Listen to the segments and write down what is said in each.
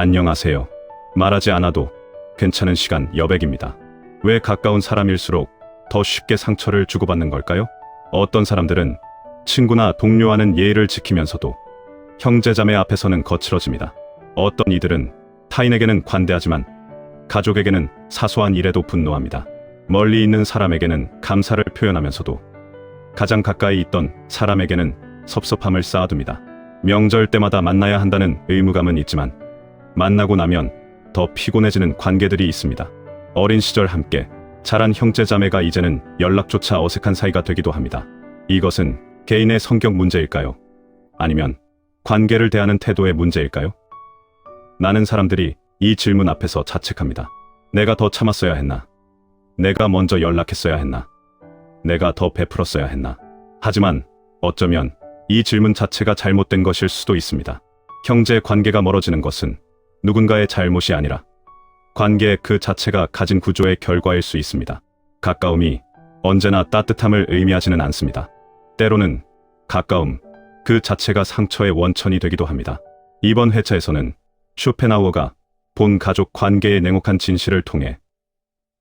안녕하세요. 말하지 않아도 괜찮은 시간 여백입니다. 왜 가까운 사람일수록 더 쉽게 상처를 주고받는 걸까요? 어떤 사람들은 친구나 동료와는 예의를 지키면서도 형제자매 앞에서는 거칠어집니다. 어떤 이들은 타인에게는 관대하지만 가족에게는 사소한 일에도 분노합니다. 멀리 있는 사람에게는 감사를 표현하면서도 가장 가까이 있던 사람에게는 섭섭함을 쌓아둡니다. 명절 때마다 만나야 한다는 의무감은 있지만 만나고 나면 더 피곤해지는 관계들이 있습니다. 어린 시절 함께 자란 형제자매가 이제는 연락조차 어색한 사이가 되기도 합니다. 이것은 개인의 성격 문제일까요? 아니면 관계를 대하는 태도의 문제일까요? 많은 사람들이 이 질문 앞에서 자책합니다. 내가 더 참았어야 했나? 내가 먼저 연락했어야 했나? 내가 더 베풀었어야 했나? 하지만 어쩌면 이 질문 자체가 잘못된 것일 수도 있습니다. 형제 관계가 멀어지는 것은 누군가의 잘못이 아니라 관계 그 자체가 가진 구조의 결과일 수 있습니다. 가까움이 언제나 따뜻함을 의미하지는 않습니다. 때로는 가까움 그 자체가 상처의 원천이 되기도 합니다. 이번 회차에서는 쇼펜하우어가 본 가족 관계의 냉혹한 진실을 통해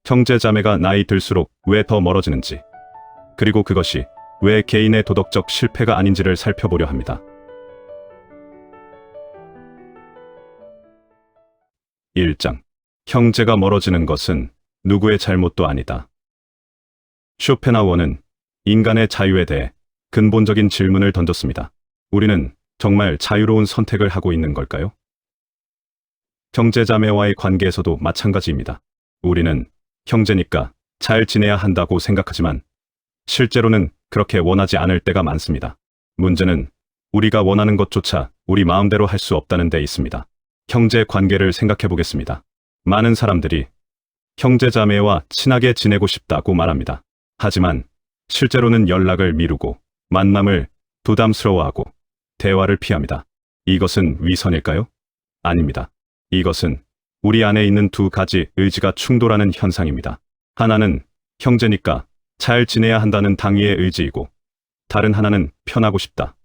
형제자매가 나이 들수록 왜 더 멀어지는지, 그리고 그것이 왜 개인의 도덕적 실패가 아닌지를 살펴보려 합니다. 1장. 형제가 멀어지는 것은 누구의 잘못도 아니다. 쇼펜하우어는 인간의 자유에 대해 근본적인 질문을 던졌습니다. 우리는 정말 자유로운 선택을 하고 있는 걸까요? 형제자매와의 관계에서도 마찬가지입니다. 우리는 형제니까 잘 지내야 한다고 생각하지만 실제로는 그렇게 원하지 않을 때가 많습니다. 문제는 우리가 원하는 것조차 우리 마음대로 할 수 없다는 데 있습니다. 형제 관계를 생각해 보겠습니다. 많은 사람들이 형제자매와 친하게 지내고 싶다고 말합니다. 하지만 실제로는 연락을 미루고 만남을 부담스러워하고 대화를 피합니다. 이것은 위선일까요? 아닙니다. 이것은 우리 안에 있는 두 가지 의지가 충돌하는 현상입니다. 하나는 형제니까 잘 지내야 한다는 당위의 의지이고, 다른 하나는 편하고 싶다,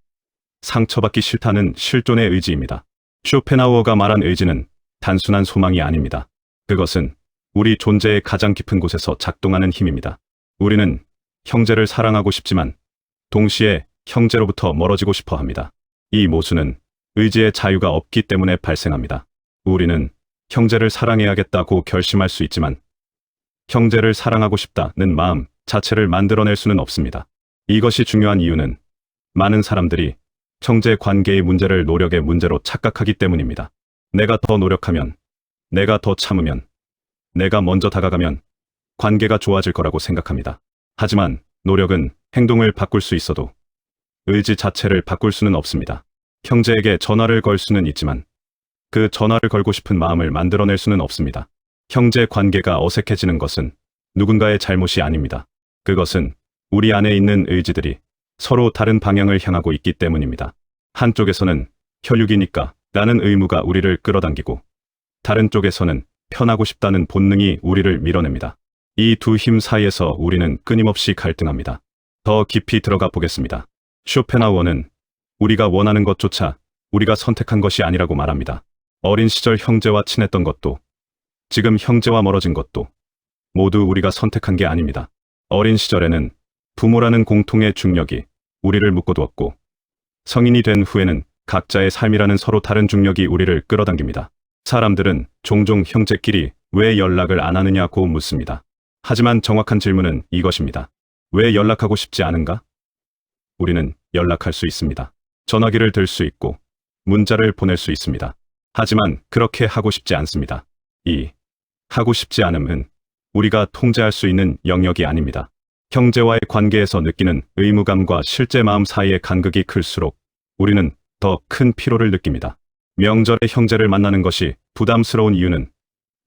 상처받기 싫다는 실존의 의지입니다. 쇼펜하우어가 말한 의지는 단순한 소망이 아닙니다. 그것은 우리 존재의 가장 깊은 곳에서 작동하는 힘입니다. 우리는 형제를 사랑하고 싶지만 동시에 형제로부터 멀어지고 싶어 합니다. 이 모순은 의지의 자유가 없기 때문에 발생합니다. 우리는 형제를 사랑해야겠다고 결심할 수 있지만 형제를 사랑하고 싶다는 마음 자체를 만들어낼 수는 없습니다. 이것이 중요한 이유는 많은 사람들이 형제 관계의 문제를 노력의 문제로 착각하기 때문입니다. 내가 더 노력하면, 내가 더 참으면, 내가 먼저 다가가면 관계가 좋아질 거라고 생각합니다. 하지만 노력은 행동을 바꿀 수 있어도 의지 자체를 바꿀 수는 없습니다. 형제에게 전화를 걸 수는 있지만 그 전화를 걸고 싶은 마음을 만들어낼 수는 없습니다. 형제 관계가 어색해지는 것은 누군가의 잘못이 아닙니다. 그것은 우리 안에 있는 의지들이 서로 다른 방향을 향하고 있기 때문입니다. 한쪽에서는 혈육이니까 라는 의무가 우리를 끌어당기고, 다른 쪽에서는 편하고 싶다는 본능이 우리를 밀어냅니다. 이 두 힘 사이에서 우리는 끊임없이 갈등합니다. 더 깊이 들어가 보겠습니다. 쇼펜하우어는 우리가 원하는 것조차 우리가 선택한 것이 아니라고 말합니다. 어린 시절 형제와 친했던 것도, 지금 형제와 멀어진 것도 모두 우리가 선택한 게 아닙니다. 어린 시절에는 부모라는 공통의 중력이 우리를 묶어두었고, 성인이 된 후에는 각자의 삶이라는 서로 다른 중력이 우리를 끌어당깁니다. 사람들은 종종 형제끼리 왜 연락을 안 하느냐고 묻습니다. 하지만 정확한 질문은 이것입니다. 왜 연락하고 싶지 않은가? 우리는 연락할 수 있습니다. 전화기를 들 수 있고 문자를 보낼 수 있습니다. 하지만 그렇게 하고 싶지 않습니다. 이 하고 싶지 않음은 우리가 통제할 수 있는 영역이 아닙니다. 형제와의 관계에서 느끼는 의무감과 실제 마음 사이의 간극이 클수록 우리는 더 큰 피로를 느낍니다. 명절에 형제를 만나는 것이 부담스러운 이유는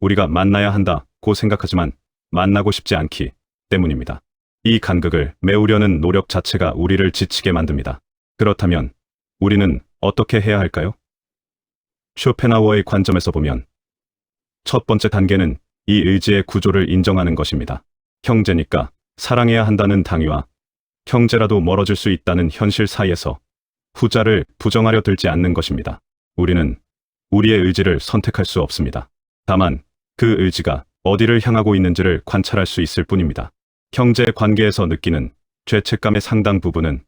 우리가 만나야 한다고 생각하지만 만나고 싶지 않기 때문입니다. 이 간극을 메우려는 노력 자체가 우리를 지치게 만듭니다. 그렇다면 우리는 어떻게 해야 할까요? 쇼펜하우어의 관점에서 보면 첫 번째 단계는 이 의지의 구조를 인정하는 것입니다. 형제니까 사랑해야 한다는 당위와 형제라도 멀어질 수 있다는 현실 사이에서 후자를 부정하려 들지 않는 것입니다. 우리는 우리의 의지를 선택할 수 없습니다. 다만 그 의지가 어디를 향하고 있는지를 관찰할 수 있을 뿐입니다. 형제 관계에서 느끼는 죄책감의 상당 부분은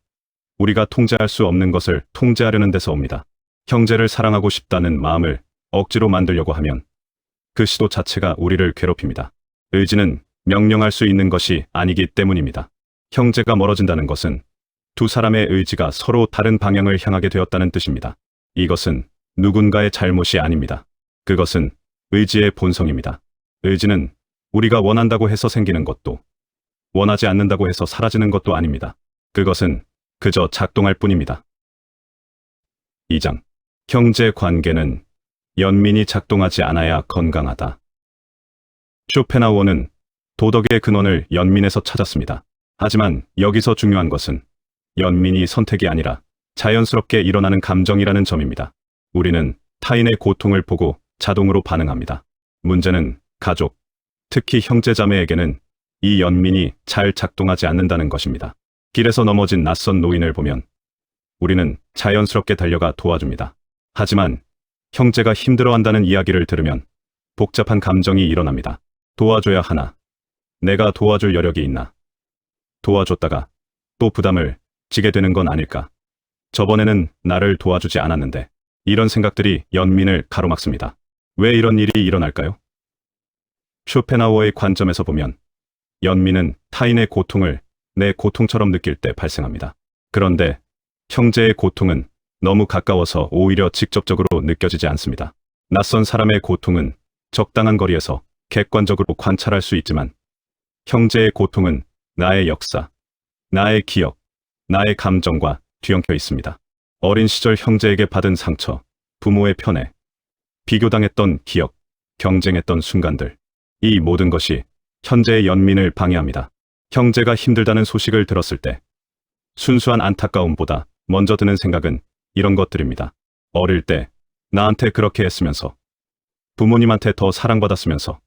우리가 통제할 수 없는 것을 통제하려는 데서 옵니다. 형제를 사랑하고 싶다는 마음을 억지로 만들려고 하면 그 시도 자체가 우리를 괴롭힙니다. 의지는 명령할 수 있는 것이 아니기 때문입니다. 형제가 멀어진다는 것은 두 사람의 의지가 서로 다른 방향을 향하게 되었다는 뜻입니다. 이것은 누군가의 잘못이 아닙니다. 그것은 의지의 본성입니다. 의지는 우리가 원한다고 해서 생기는 것도 원하지 않는다고 해서 사라지는 것도 아닙니다. 그것은 그저 작동할 뿐입니다. 2장. 형제 관계는 연민이 작동하지 않아야 건강하다. 쇼펜하우어는 도덕의 근원을 연민에서 찾았습니다. 하지만 여기서 중요한 것은 연민이 선택이 아니라 자연스럽게 일어나는 감정이라는 점입니다. 우리는 타인의 고통을 보고 자동으로 반응합니다. 문제는 가족, 특히 형제자매에게는 이 연민이 잘 작동하지 않는다는 것입니다. 길에서 넘어진 낯선 노인을 보면 우리는 자연스럽게 달려가 도와줍니다. 하지만 형제가 힘들어한다는 이야기를 들으면 복잡한 감정이 일어납니다. 도와줘야 하나? 내가 도와줄 여력이 있나? 도와줬다가 또 부담을 지게 되는 건 아닐까? 저번에는 나를 도와주지 않았는데. 이런 생각들이 연민을 가로막습니다. 왜 이런 일이 일어날까요? 쇼펜하우어의 관점에서 보면 연민은 타인의 고통을 내 고통처럼 느낄 때 발생합니다. 그런데 형제의 고통은 너무 가까워서 오히려 직접적으로 느껴지지 않습니다. 낯선 사람의 고통은 적당한 거리에서 객관적으로 관찰할 수 있지만 형제의 고통은 나의 역사, 나의 기억, 나의 감정과 뒤엉켜 있습니다. 어린 시절 형제에게 받은 상처, 부모의 편애, 비교당했던 기억, 경쟁했던 순간들, 이 모든 것이 현재의 연민을 방해합니다. 형제가 힘들다는 소식을 들었을 때 순수한 안타까움보다 먼저 드는 생각은 이런 것들입니다. 어릴 때 나한테 그렇게 했으면서, 부모님한테 더 사랑받았으면서,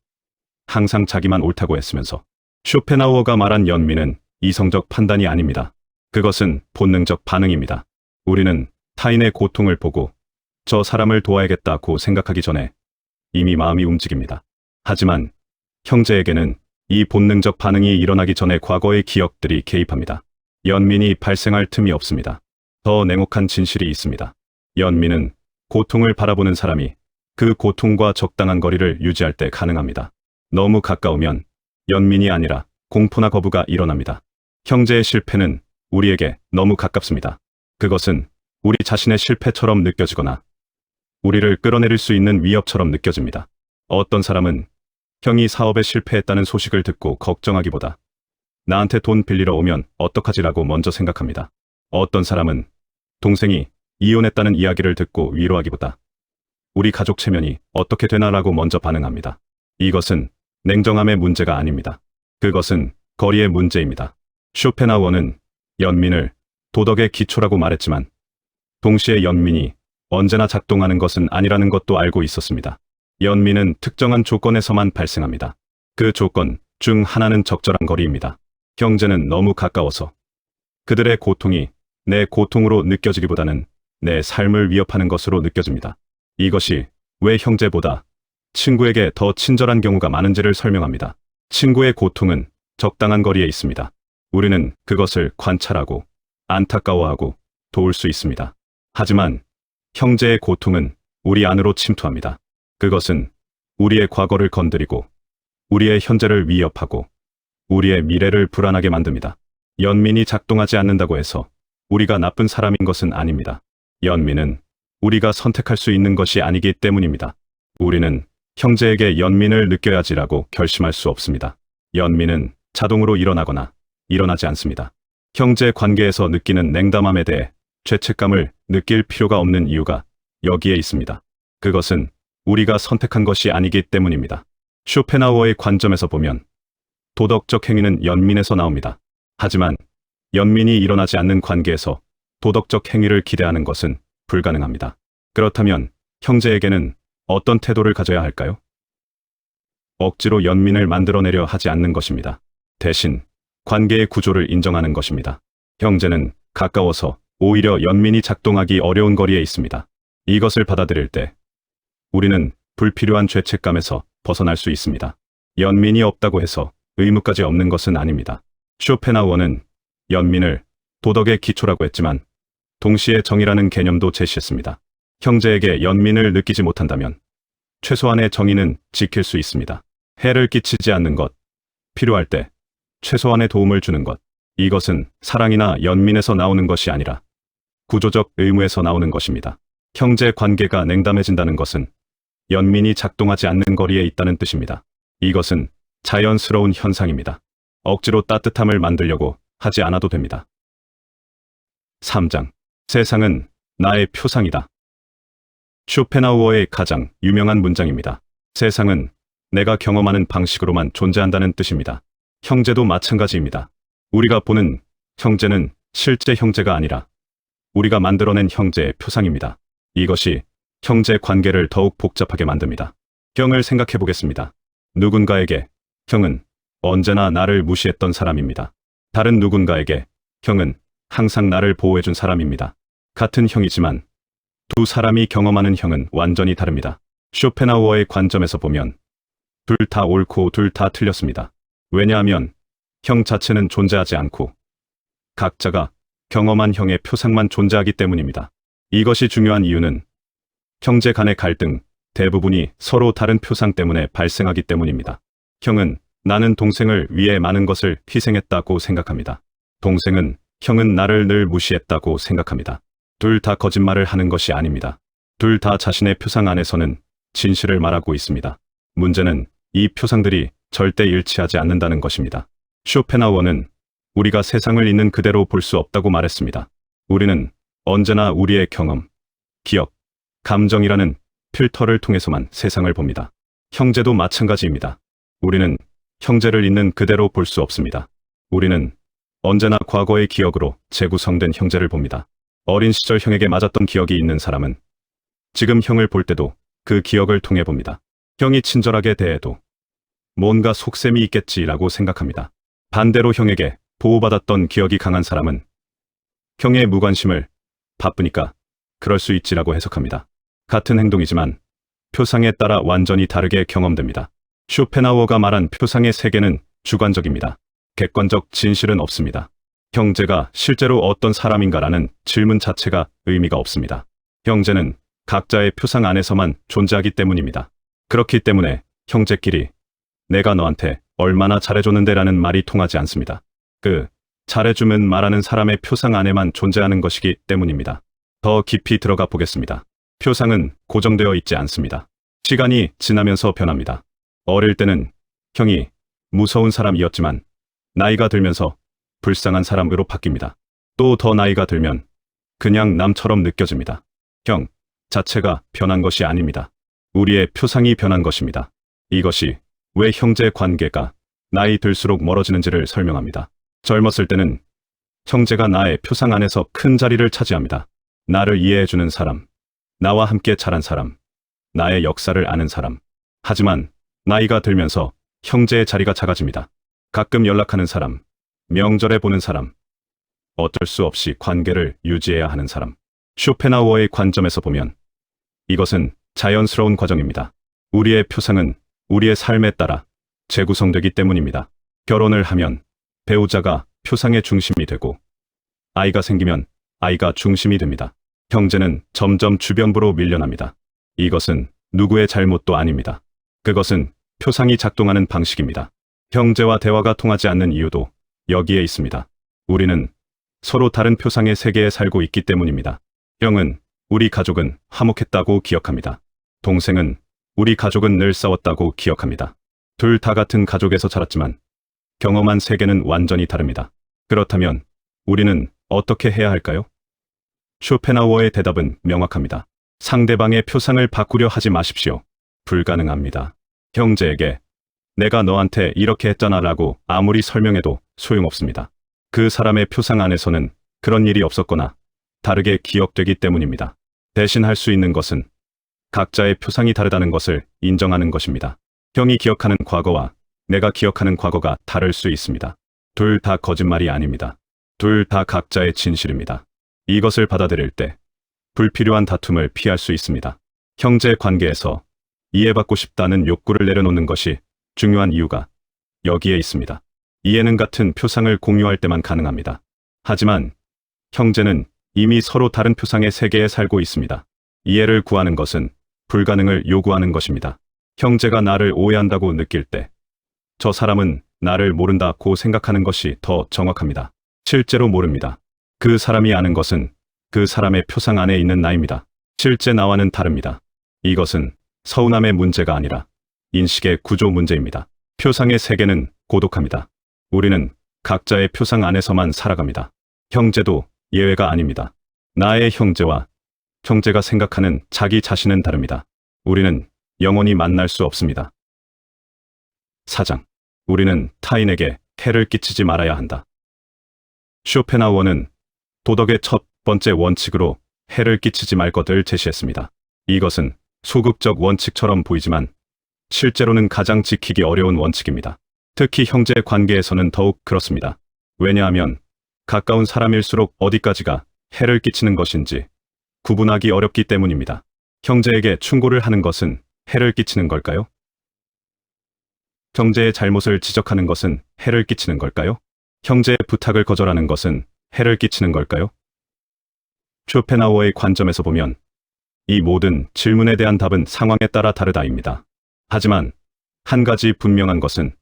항상 자기만 옳다고 했으면서. 쇼펜하우어가 말한 연민은 이성적 판단이 아닙니다. 그것은 본능적 반응입니다. 우리는 타인의 고통을 보고 저 사람을 도와야겠다고 생각하기 전에 이미 마음이 움직입니다. 하지만 형제에게는 이 본능적 반응이 일어나기 전에 과거의 기억들이 개입합니다. 연민이 발생할 틈이 없습니다. 더 냉혹한 진실이 있습니다. 연민은 고통을 바라보는 사람이 그 고통과 적당한 거리를 유지할 때 가능합니다. 너무 가까우면 연민이 아니라 공포나 거부가 일어납니다. 형제의 실패는 우리에게 너무 가깝습니다. 그것은 우리 자신의 실패처럼 느껴지거나 우리를 끌어내릴 수 있는 위협처럼 느껴집니다. 어떤 사람은 형이 사업에 실패했다는 소식을 듣고 걱정하기보다 나한테 돈 빌리러 오면 어떡하지라고 먼저 생각합니다. 어떤 사람은 동생이 이혼했다는 이야기를 듣고 위로하기보다 우리 가족 체면이 어떻게 되나라고 먼저 반응합니다. 이것은 냉정함의 문제가 아닙니다. 그것은 거리의 문제입니다. 쇼펜하우어는 연민을 도덕의 기초라고 말했지만 동시에 연민이 언제나 작동하는 것은 아니라는 것도 알고 있었습니다. 연민은 특정한 조건에서만 발생합니다. 그 조건 중 하나는 적절한 거리입니다. 형제는 너무 가까워서 그들의 고통이 내 고통으로 느껴지기보다는 내 삶을 위협하는 것으로 느껴집니다. 이것이 왜 형제보다 친구에게 더 친절한 경우가 많은지를 설명합니다. 친구의 고통은 적당한 거리에 있습니다. 우리는 그것을 관찰하고 안타까워하고 도울 수 있습니다. 하지만 형제의 고통은 우리 안으로 침투합니다. 그것은 우리의 과거를 건드리고 우리의 현재를 위협하고 우리의 미래를 불안하게 만듭니다. 연민이 작동하지 않는다고 해서 우리가 나쁜 사람인 것은 아닙니다. 연민은 우리가 선택할 수 있는 것이 아니기 때문입니다. 우리는 형제에게 연민을 느껴야지라고 결심할 수 없습니다. 연민은 자동으로 일어나거나 일어나지 않습니다. 형제 관계에서 느끼는 냉담함에 대해 죄책감을 느낄 필요가 없는 이유가 여기에 있습니다. 그것은 우리가 선택한 것이 아니기 때문입니다. 쇼펜하우어의 관점에서 보면 도덕적 행위는 연민에서 나옵니다. 하지만 연민이 일어나지 않는 관계에서 도덕적 행위를 기대하는 것은 불가능합니다. 그렇다면 형제에게는 어떤 태도를 가져야 할까요? 억지로 연민을 만들어내려 하지 않는 것입니다. 대신 관계의 구조를 인정하는 것입니다. 형제는 가까워서 오히려 연민이 작동하기 어려운 거리에 있습니다. 이것을 받아들일 때 우리는 불필요한 죄책감에서 벗어날 수 있습니다. 연민이 없다고 해서 의무까지 없는 것은 아닙니다. 쇼펜하우어는 연민을 도덕의 기초라고 했지만 동시에 정의라는 개념도 제시했습니다. 형제에게 연민을 느끼지 못한다면 최소한의 정의는 지킬 수 있습니다. 해를 끼치지 않는 것, 필요할 때 최소한의 도움을 주는 것, 이것은 사랑이나 연민에서 나오는 것이 아니라 구조적 의무에서 나오는 것입니다. 형제 관계가 냉담해진다는 것은 연민이 작동하지 않는 거리에 있다는 뜻입니다. 이것은 자연스러운 현상입니다. 억지로 따뜻함을 만들려고 하지 않아도 됩니다. 3장. 세상은 나의 표상이다. 쇼펜하우어의 가장 유명한 문장입니다. 세상은 내가 경험하는 방식으로만 존재한다는 뜻입니다. 형제도 마찬가지입니다. 우리가 보는 형제는 실제 형제가 아니라 우리가 만들어낸 형제의 표상입니다. 이것이 형제 관계를 더욱 복잡하게 만듭니다. 형을 생각해 보겠습니다. 누군가에게 형은 언제나 나를 무시했던 사람입니다. 다른 누군가에게 형은 항상 나를 보호해준 사람입니다. 같은 형이지만 두 사람이 경험하는 형은 완전히 다릅니다. 쇼펜하우어의 관점에서 보면 둘 다 옳고 둘 다 틀렸습니다. 왜냐하면 형 자체는 존재하지 않고 각자가 경험한 형의 표상만 존재하기 때문입니다. 이것이 중요한 이유는 형제 간의 갈등 대부분이 서로 다른 표상 때문에 발생하기 때문입니다. 형은 나는 동생을 위해 많은 것을 희생했다고 생각합니다. 동생은 형은 나를 늘 무시했다고 생각합니다. 둘 다 거짓말을 하는 것이 아닙니다. 둘 다 자신의 표상 안에서는 진실을 말하고 있습니다. 문제는 이 표상들이 절대 일치하지 않는다는 것입니다. 쇼펜하우어는 우리가 세상을 있는 그대로 볼 수 없다고 말했습니다. 우리는 언제나 우리의 경험, 기억, 감정이라는 필터를 통해서만 세상을 봅니다. 형제도 마찬가지입니다. 우리는 형제를 있는 그대로 볼 수 없습니다. 우리는 언제나 과거의 기억으로 재구성된 형제를 봅니다. 어린 시절 형에게 맞았던 기억이 있는 사람은 지금 형을 볼 때도 그 기억을 통해 봅니다. 형이 친절하게 대해도 뭔가 속셈이 있겠지라고 생각합니다. 반대로 형에게 보호받았던 기억이 강한 사람은 형의 무관심을 바쁘니까 그럴 수 있지라고 해석합니다. 같은 행동이지만 표상에 따라 완전히 다르게 경험됩니다. 쇼펜하우어가 말한 표상의 세계는 주관적입니다. 객관적 진실은 없습니다. 형제가 실제로 어떤 사람인가라는 질문 자체가 의미가 없습니다. 형제는 각자의 표상 안에서만 존재하기 때문입니다. 그렇기 때문에 형제끼리 내가 너한테 얼마나 잘해줬는데 라는 말이 통하지 않습니다. 그 잘해줌은 말하는 사람의 표상 안에만 존재하는 것이기 때문입니다. 더 깊이 들어가 보겠습니다. 표상은 고정되어 있지 않습니다. 시간이 지나면서 변합니다. 어릴 때는 형이 무서운 사람이었지만 나이가 들면서 불쌍한 사람으로 바뀝니다. 또 더 나이가 들면 그냥 남처럼 느껴집니다. 형 자체가 변한 것이 아닙니다. 우리의 표상이 변한 것입니다. 이것이 왜 형제 관계가 나이 들수록 멀어지는지를 설명합니다. 젊었을 때는 형제가 나의 표상 안에서 큰 자리를 차지합니다. 나를 이해해주는 사람, 나와 함께 자란 사람, 나의 역사를 아는 사람. 하지만 나이가 들면서 형제의 자리가 작아집니다. 가끔 연락하는 사람, 명절에 보는 사람, 어쩔 수 없이 관계를 유지해야 하는 사람. 쇼펜하우어의 관점에서 보면 이것은 자연스러운 과정입니다. 우리의 표상은 우리의 삶에 따라 재구성되기 때문입니다. 결혼을 하면 배우자가 표상의 중심이 되고 아이가 생기면 아이가 중심이 됩니다. 형제는 점점 주변부로 밀려납니다. 이것은 누구의 잘못도 아닙니다. 그것은 표상이 작동하는 방식입니다. 형제와 대화가 통하지 않는 이유도 여기에 있습니다. 우리는 서로 다른 표상의 세계에 살고 있기 때문입니다. 형은 우리 가족은 화목했다고 기억합니다. 동생은 우리 가족은 늘 싸웠다고 기억합니다. 둘 다 같은 가족에서 자랐지만 경험한 세계는 완전히 다릅니다. 그렇다면 우리는 어떻게 해야 할까요? 쇼펜하우어의 대답은 명확합니다. 상대방의 표상을 바꾸려 하지 마십시오. 불가능합니다. 형제에게 내가 너한테 이렇게 했잖아 라고 아무리 설명해도 소용없습니다. 그 사람의 표상 안에서는 그런 일이 없었거나 다르게 기억되기 때문입니다. 대신 할 수 있는 것은 각자의 표상이 다르다는 것을 인정하는 것입니다. 형이 기억하는 과거와 내가 기억하는 과거가 다를 수 있습니다. 둘 다 거짓말이 아닙니다. 둘 다 각자의 진실입니다. 이것을 받아들일 때 불필요한 다툼을 피할 수 있습니다. 형제 관계에서 이해받고 싶다는 욕구를 내려놓는 것이 중요한 이유가 여기에 있습니다. 이해는 같은 표상을 공유할 때만 가능합니다. 하지만 형제는 이미 서로 다른 표상의 세계에 살고 있습니다. 이해를 구하는 것은 불가능을 요구하는 것입니다. 형제가 나를 오해한다고 느낄 때 저 사람은 나를 모른다고 생각하는 것이 더 정확합니다. 실제로 모릅니다. 그 사람이 아는 것은 그 사람의 표상 안에 있는 나입니다. 실제 나와는 다릅니다. 이것은 서운함의 문제가 아니라 인식의 구조 문제입니다. 표상의 세계는 고독합니다. 우리는 각자의 표상 안에서만 살아갑니다. 형제도 예외가 아닙니다. 나의 형제와 형제가 생각하는 자기 자신은 다릅니다. 우리는 영원히 만날 수 없습니다. 4장. 우리는 타인에게 해를 끼치지 말아야 한다. 쇼펜하우어는 도덕의 첫 번째 원칙으로 해를 끼치지 말 것을 제시했습니다. 이것은 소극적 원칙처럼 보이지만 실제로는 가장 지키기 어려운 원칙입니다. 특히 형제 관계에서는 더욱 그렇습니다. 왜냐하면 가까운 사람일수록 어디까지가 해를 끼치는 것인지 구분하기 어렵기 때문입니다. 형제에게 충고를 하는 것은 해를 끼치는 걸까요? 형제의 잘못을 지적하는 것은 해를 끼치는 걸까요? 형제의 부탁을 거절하는 것은 해를 끼치는 걸까요? 쇼펜하우어의 관점에서 보면 이 모든 질문에 대한 답은 상황에 따라 다르다입니다. 하지만 한 가지 분명한 것은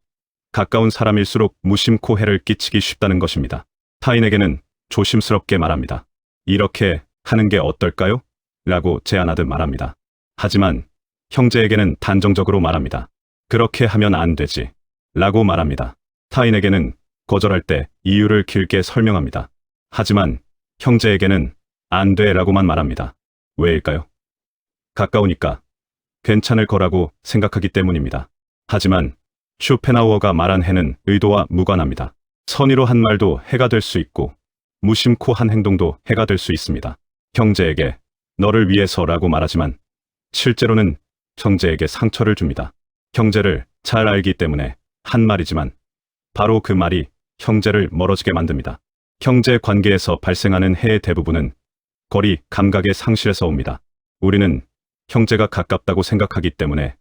가까운 사람일수록 무심코 해를 끼치기 쉽다는 것입니다. 타인에게는 조심스럽게 말합니다. 이렇게 하는 게 어떨까요? 라고 제안하듯 말합니다. 하지만 형제에게는 단정적으로 말합니다. 그렇게 하면 안 되지. 라고 말합니다. 타인에게는 거절할 때 이유를 길게 설명합니다. 하지만 형제에게는 안 돼 라고만 말합니다. 왜일까요? 가까우니까 괜찮을 거라고 생각하기 때문입니다. 하지만 쇼펜하우어가 말한 해는 의도와 무관합니다. 선의로 한 말도 해가 될 수 있고 무심코 한 행동도 해가 될 수 있습니다. 형제에게 너를 위해서라고 말하지만 실제로는 형제에게 상처를 줍니다. 형제를 잘 알기 때문에 한 말이지만 바로 그 말이 형제를 멀어지게 만듭니다. 형제 관계에서 발생하는 해의 대부분은 거리 감각의 상실에서 옵니다. 우리는 형제가 가깝다고 생각하기 때문에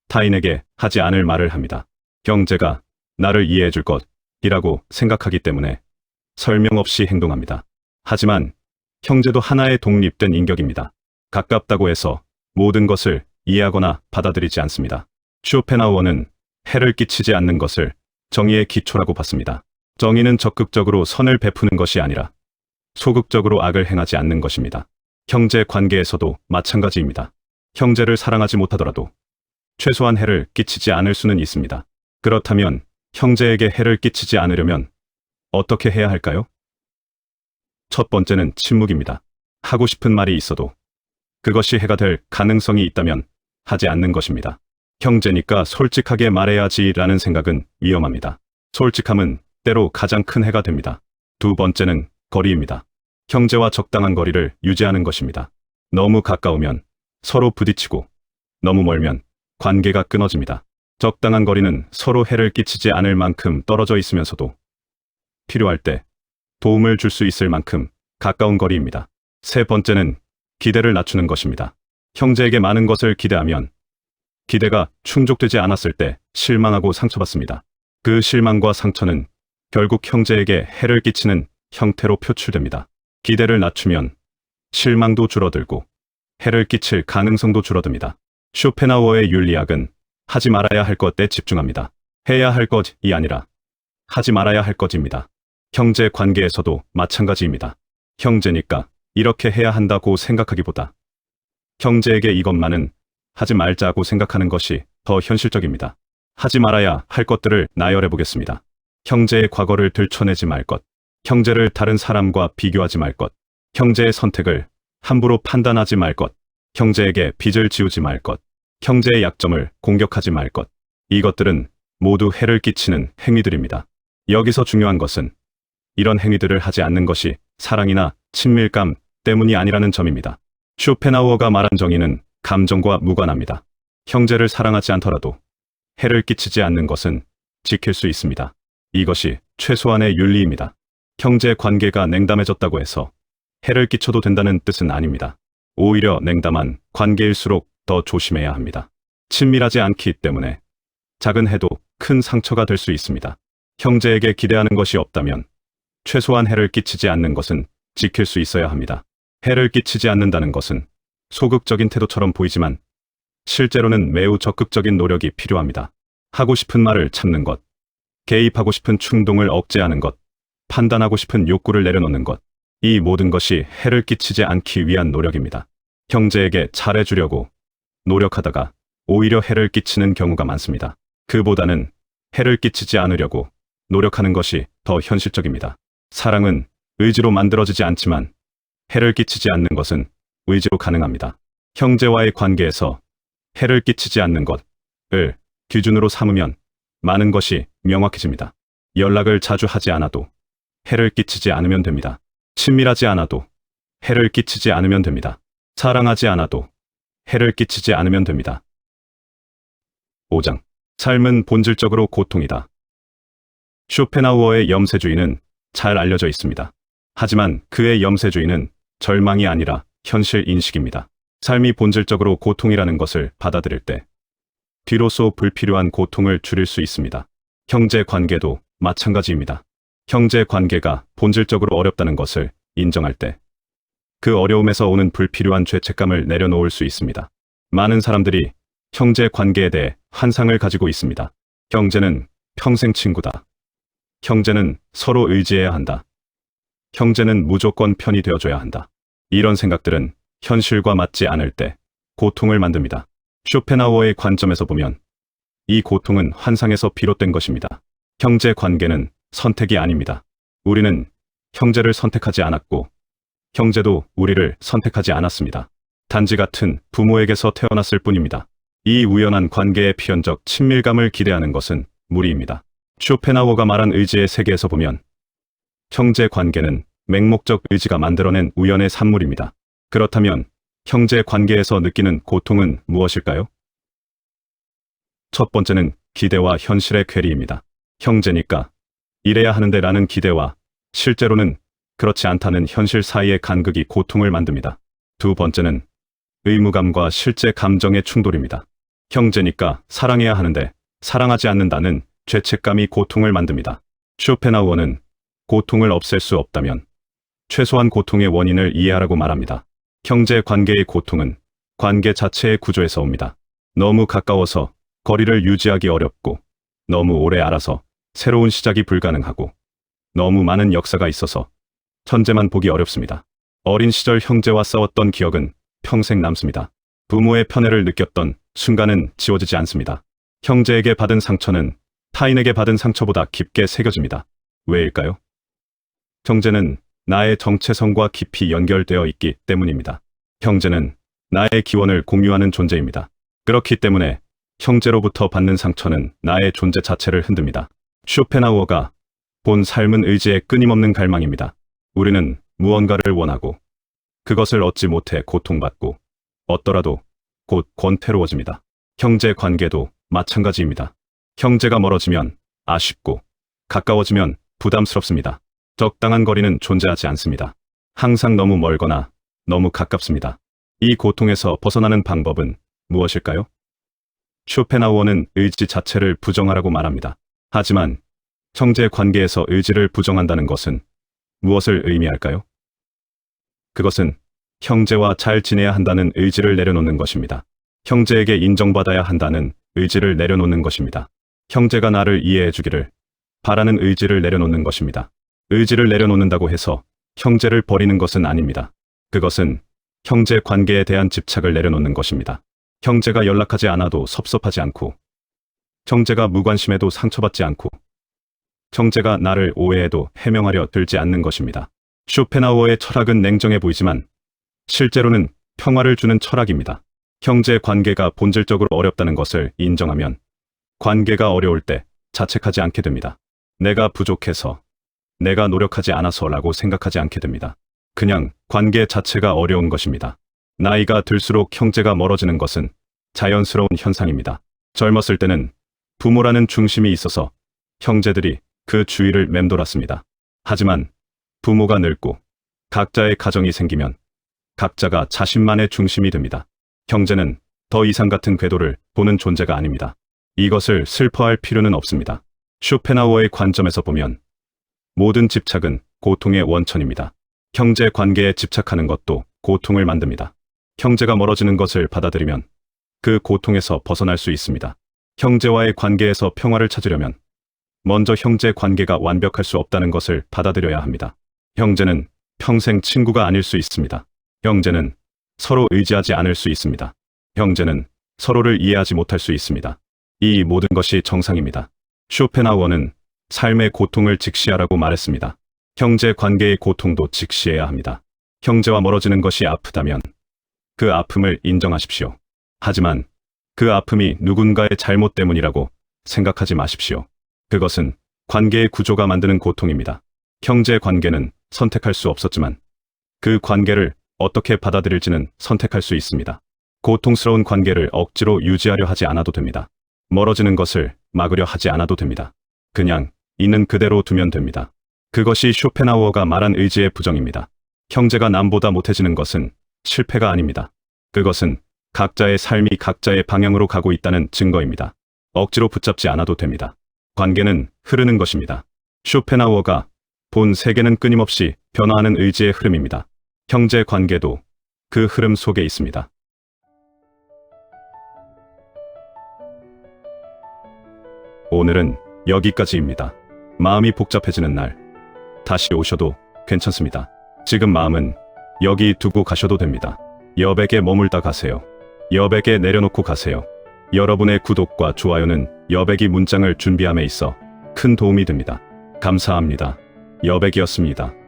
타인에게 하지 않을 말을 합니다. 형제가 나를 이해해 줄 것이라고 생각하기 때문에 설명 없이 행동합니다. 하지만 형제도 하나의 독립된 인격입니다. 가깝다고 해서 모든 것을 이해하거나 받아들이지 않습니다. 쇼펜하우어는 해를 끼치지 않는 것을 정의의 기초라고 봤습니다. 정의는 적극적으로 선을 베푸는 것이 아니라 소극적으로 악을 행하지 않는 것입니다. 형제 관계에서도 마찬가지입니다. 형제를 사랑하지 못하더라도 최소한 해를 끼치지 않을 수는 있습니다. 그렇다면 형제에게 해를 끼치지 않으려면 어떻게 해야 할까요? 첫 번째는 침묵입니다. 하고 싶은 말이 있어도 그것이 해가 될 가능성이 있다면 하지 않는 것입니다. 형제니까 솔직하게 말해야지라는 생각은 위험합니다. 솔직함은 때로 가장 큰 해가 됩니다. 두 번째는 거리입니다. 형제와 적당한 거리를 유지하는 것입니다. 너무 가까우면 서로 부딪히고 너무 멀면 관계가 끊어집니다. 적당한 거리는 서로 해를 끼치지 않을 만큼 떨어져 있으면서도 필요할 때 도움을 줄 수 있을 만큼 가까운 거리입니다. 세 번째는 기대를 낮추는 것입니다. 형제에게 많은 것을 기대하면 기대가 충족되지 않았을 때 실망하고 상처받습니다. 그 실망과 상처는 결국 형제에게 해를 끼치는 형태로 표출됩니다. 기대를 낮추면 실망도 줄어들고 해를 끼칠 가능성도 줄어듭니다. 쇼펜하우어의 윤리학은 하지 말아야 할 것에 집중합니다. 해야 할 것이 아니라 하지 말아야 할 것입니다. 형제 관계에서도 마찬가지입니다. 형제니까 이렇게 해야 한다고 생각하기보다 형제에게 이것만은 하지 말자고 생각하는 것이 더 현실적입니다. 하지 말아야 할 것들을 나열해 보겠습니다. 형제의 과거를 들춰내지 말 것, 형제를 다른 사람과 비교하지 말 것, 형제의 선택을 함부로 판단하지 말 것, 형제에게 빚을 지우지 말 것, 형제의 약점을 공격하지 말 것. 이것들은 모두 해를 끼치는 행위들입니다. 여기서 중요한 것은 이런 행위들을 하지 않는 것이 사랑이나 친밀감 때문이 아니라는 점입니다. 쇼펜하우어가 말한 정의는 감정과 무관합니다. 형제를 사랑하지 않더라도 해를 끼치지 않는 것은 지킬 수 있습니다. 이것이 최소한의 윤리입니다. 형제 관계가 냉담해졌다고 해서 해를 끼쳐도 된다는 뜻은 아닙니다. 오히려 냉담한 관계일수록 더 조심해야 합니다. 친밀하지 않기 때문에 작은 해도 큰 상처가 될 수 있습니다. 형제에게 기대하는 것이 없다면 최소한 해를 끼치지 않는 것은 지킬 수 있어야 합니다. 해를 끼치지 않는다는 것은 소극적인 태도처럼 보이지만 실제로는 매우 적극적인 노력이 필요합니다. 하고 싶은 말을 참는 것, 개입하고 싶은 충동을 억제하는 것, 판단하고 싶은 욕구를 내려놓는 것, 이 모든 것이 해를 끼치지 않기 위한 노력입니다. 형제에게 잘해주려고 노력하다가 오히려 해를 끼치는 경우가 많습니다. 그보다는 해를 끼치지 않으려고 노력하는 것이 더 현실적입니다. 사랑은 의지로 만들어지지 않지만 해를 끼치지 않는 것은 의지로 가능합니다. 형제와의 관계에서 해를 끼치지 않는 것을 기준으로 삼으면 많은 것이 명확해집니다. 연락을 자주 하지 않아도 해를 끼치지 않으면 됩니다. 친밀하지 않아도 해를 끼치지 않으면 됩니다. 사랑하지 않아도 해를 끼치지 않으면 됩니다. 5장. 삶은 본질적으로 고통이다. 쇼펜하우어의 염세주의는 잘 알려져 있습니다. 하지만 그의 염세주의는 절망이 아니라 현실 인식입니다. 삶이 본질적으로 고통이라는 것을 받아들일 때 뒤로서 불필요한 고통을 줄일 수 있습니다. 형제 관계도 마찬가지입니다. 형제 관계가 본질적으로 어렵다는 것을 인정할 때 그 어려움에서 오는 불필요한 죄책감을 내려놓을 수 있습니다. 많은 사람들이 형제 관계에 대해 환상을 가지고 있습니다. 형제는 평생 친구다. 형제는 서로 의지해야 한다. 형제는 무조건 편이 되어줘야 한다. 이런 생각들은 현실과 맞지 않을 때 고통을 만듭니다. 쇼펜하우어의 관점에서 보면 이 고통은 환상에서 비롯된 것입니다. 형제 관계는 선택이 아닙니다. 우리는 형제를 선택하지 않았고 형제도 우리를 선택하지 않았습니다. 단지 같은 부모에게서 태어났을 뿐입니다. 이 우연한 관계의 필연적 친밀감을 기대하는 것은 무리입니다. 쇼펜하우어가 말한 의지의 세계에서 보면 형제 관계는 맹목적 의지가 만들어낸 우연의 산물입니다. 그렇다면 형제 관계에서 느끼는 고통은 무엇일까요? 첫 번째는 기대와 현실의 괴리입니다. 형제니까 이래야 하는데 라는 기대와 실제로는 그렇지 않다는 현실 사이의 간극이 고통을 만듭니다. 두 번째는 의무감과 실제 감정의 충돌입니다. 형제니까 사랑해야 하는데 사랑하지 않는다는 죄책감이 고통을 만듭니다. 쇼펜하우어는 고통을 없앨 수 없다면 최소한 고통의 원인을 이해하라고 말합니다. 형제 관계의 고통은 관계 자체의 구조에서 옵니다. 너무 가까워서 거리를 유지하기 어렵고 너무 오래 알아서 새로운 시작이 불가능하고 너무 많은 역사가 있어서 천재만 보기 어렵습니다. 어린 시절 형제와 싸웠던 기억은 평생 남습니다. 부모의 편애를 느꼈던 순간은 지워지지 않습니다. 형제에게 받은 상처는 타인에게 받은 상처보다 깊게 새겨집니다. 왜일까요? 형제는 나의 정체성과 깊이 연결되어 있기 때문입니다. 형제는 나의 기원을 공유하는 존재입니다. 그렇기 때문에 형제로부터 받는 상처는 나의 존재 자체를 흔듭니다. 쇼펜하우어가 본 삶은 의지의 끊임없는 갈망입니다. 우리는 무언가를 원하고 그것을 얻지 못해 고통받고 얻더라도 곧 권태로워집니다. 형제 관계도 마찬가지입니다. 형제가 멀어지면 아쉽고 가까워지면 부담스럽습니다. 적당한 거리는 존재하지 않습니다. 항상 너무 멀거나 너무 가깝습니다. 이 고통에서 벗어나는 방법은 무엇일까요? 쇼펜하우어는 의지 자체를 부정하라고 말합니다. 하지만 형제 관계에서 의지를 부정한다는 것은 무엇을 의미할까요? 그것은 형제와 잘 지내야 한다는 의지를 내려놓는 것입니다. 형제에게 인정받아야 한다는 의지를 내려놓는 것입니다. 형제가 나를 이해해 주기를 바라는 의지를 내려놓는 것입니다. 의지를 내려놓는다고 해서 형제를 버리는 것은 아닙니다. 그것은 형제 관계에 대한 집착을 내려놓는 것입니다. 형제가 연락하지 않아도 섭섭하지 않고 형제가 무관심해도 상처받지 않고 형제가 나를 오해해도 해명하려 들지 않는 것입니다. 쇼펜하우어의 철학은 냉정해 보이지만 실제로는 평화를 주는 철학입니다. 형제 관계가 본질적으로 어렵다는 것을 인정하면 관계가 어려울 때 자책하지 않게 됩니다. 내가 부족해서, 내가 노력하지 않아서라고 생각하지 않게 됩니다. 그냥 관계 자체가 어려운 것입니다. 나이가 들수록 형제가 멀어지는 것은 자연스러운 현상입니다. 젊었을 때는 부모라는 중심이 있어서 형제들이 그 주위를 맴돌았습니다. 하지만 부모가 늙고 각자의 가정이 생기면 각자가 자신만의 중심이 됩니다. 형제는 더 이상 같은 궤도를 보는 존재가 아닙니다. 이것을 슬퍼할 필요는 없습니다. 쇼펜하우어의 관점에서 보면 모든 집착은 고통의 원천입니다. 형제 관계에 집착하는 것도 고통을 만듭니다. 형제가 멀어지는 것을 받아들이면 그 고통에서 벗어날 수 있습니다. 형제와의 관계에서 평화를 찾으려면 먼저 형제 관계가 완벽할 수 없다는 것을 받아들여야 합니다. 형제는 평생 친구가 아닐 수 있습니다. 형제는 서로 의지하지 않을 수 있습니다. 형제는 서로를 이해하지 못할 수 있습니다. 이 모든 것이 정상입니다. 쇼펜하우어는 삶의 고통을 직시하라고 말했습니다. 형제 관계의 고통도 직시해야 합니다. 형제와 멀어지는 것이 아프다면 그 아픔을 인정하십시오. 하지만 그 아픔이 누군가의 잘못 때문이라고 생각하지 마십시오. 그것은 관계의 구조가 만드는 고통입니다. 형제 관계는 선택할 수 없었지만 그 관계를 어떻게 받아들일지는 선택할 수 있습니다. 고통스러운 관계를 억지로 유지하려 하지 않아도 됩니다. 멀어지는 것을 막으려 하지 않아도 됩니다. 그냥 있는 그대로 두면 됩니다. 그것이 쇼펜하우어가 말한 의지의 부정입니다. 형제가 남보다 못해지는 것은 실패가 아닙니다. 그것은 각자의 삶이 각자의 방향으로 가고 있다는 증거입니다. 억지로 붙잡지 않아도 됩니다. 관계는 흐르는 것입니다. 쇼펜하우어가 본 세계는 끊임없이 변화하는 의지의 흐름입니다. 형제 관계도 그 흐름 속에 있습니다. 오늘은 여기까지입니다. 마음이 복잡해지는 날, 다시 오셔도 괜찮습니다. 지금 마음은 여기 두고 가셔도 됩니다. 여백에 머물다 가세요. 여백에 내려놓고 가세요. 여러분의 구독과 좋아요는 여백이 문장을 준비함에 있어 큰 도움이 됩니다. 감사합니다. 여백이었습니다.